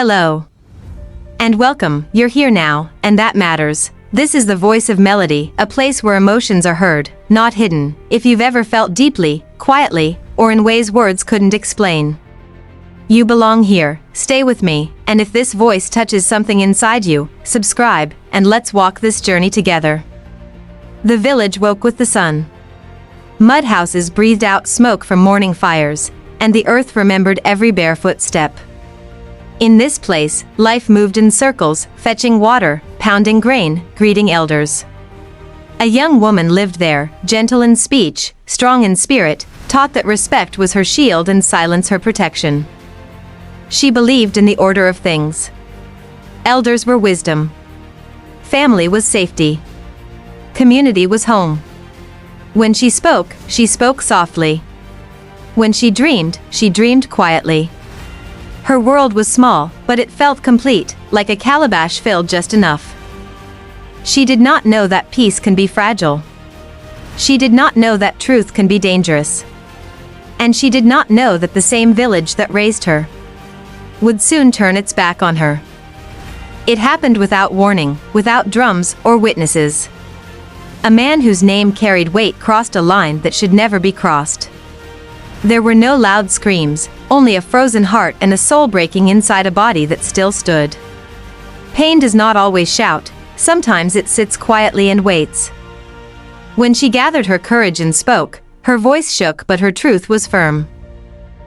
Hello. And welcome, you're here now, and that matters. This is the voice of melody, a place where emotions are heard, not hidden. If you've ever felt deeply, quietly, or in ways words couldn't explain, you belong here. Stay with me, and if this voice touches something inside you, subscribe, and let's walk this journey together. The village woke with the sun. Mud houses breathed out smoke from morning fires, and the earth remembered every barefoot step. In this place, life moved in circles, fetching water, pounding grain, greeting elders. A young woman lived there, gentle in speech, strong in spirit, taught that respect was her shield and silence her protection. She believed in the order of things. Elders were wisdom. Family was safety. Community was home. When she spoke softly. When she dreamed quietly. Her world was small, but it felt complete, like a calabash filled just enough. She did not know that peace can be fragile. She did not know that truth can be dangerous. And she did not know that the same village that raised her would soon turn its back on her. It happened without warning, without drums or witnesses. A man whose name carried weight crossed a line that should never be crossed. There were no loud screams, only a frozen heart and a soul breaking inside a body that still stood. Pain does not always shout, sometimes it sits quietly and waits. When she gathered her courage and spoke, her voice shook but her truth was firm.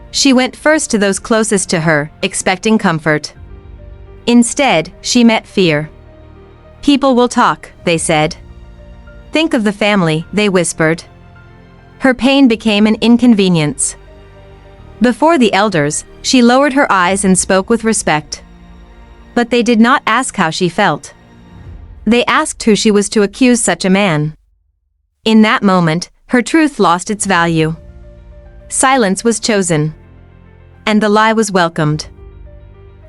She went first to those closest to her, expecting comfort. Instead, she met fear. People will talk, they said. Think of the family, they whispered. Her pain became an inconvenience. Before the elders, she lowered her eyes and spoke with respect. But they did not ask how she felt. They asked who she was to accuse such a man. In that moment, her truth lost its value. Silence was chosen. And the lie was welcomed.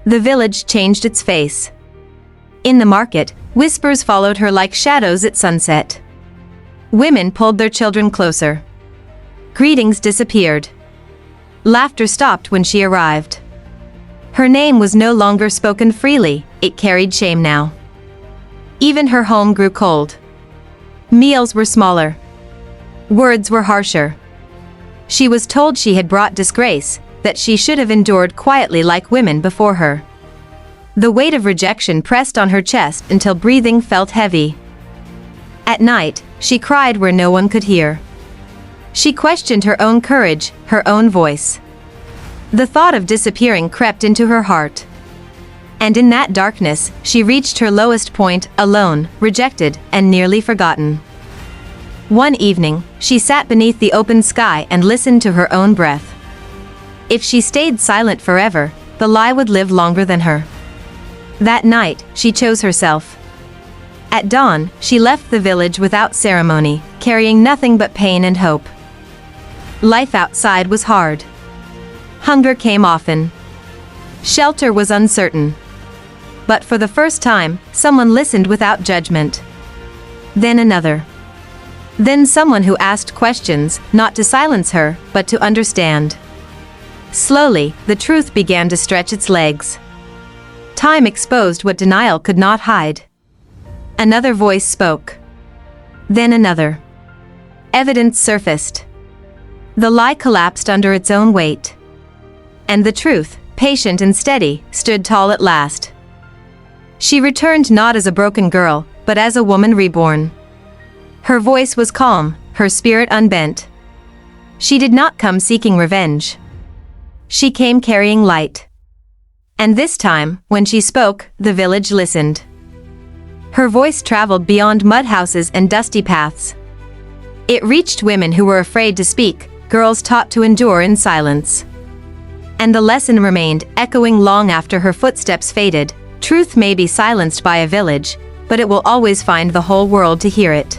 The village changed its face. In the market, whispers followed her like shadows at sunset. Women pulled their children closer. Greetings disappeared. Laughter stopped when she arrived. Her name was no longer spoken freely, it carried shame now. Even her home grew cold. Meals were smaller. Words were harsher. She was told she had brought disgrace, that she should have endured quietly like women before her. The weight of rejection pressed on her chest until breathing felt heavy. At night, she cried where no one could hear. She questioned her own courage, her own voice. The thought of disappearing crept into her heart. And in that darkness, she reached her lowest point, alone, rejected, and nearly forgotten. One evening, she sat beneath the open sky and listened to her own breath. If she stayed silent forever, the lie would live longer than her. That night, she chose herself. At dawn, she left the village without ceremony, carrying nothing but pain and hope. Life outside was hard. Hunger came often. Shelter was uncertain. But for the first time, someone listened without judgment. Then another. Then someone who asked questions, not to silence her, but to understand. Slowly, the truth began to stretch its legs. Time exposed what denial could not hide. Another voice spoke. Then another. Evidence surfaced. The lie collapsed under its own weight. And the truth, patient and steady, stood tall at last. She returned not as a broken girl, but as a woman reborn. Her voice was calm, her spirit unbent. She did not come seeking revenge. She came carrying light. And this time, when she spoke, the village listened. Her voice traveled beyond mud houses and dusty paths. It reached women who were afraid to speak, girls taught to endure in silence. And the lesson remained, echoing long after her footsteps faded. Truth may be silenced by a village, but it will always find the whole world to hear it.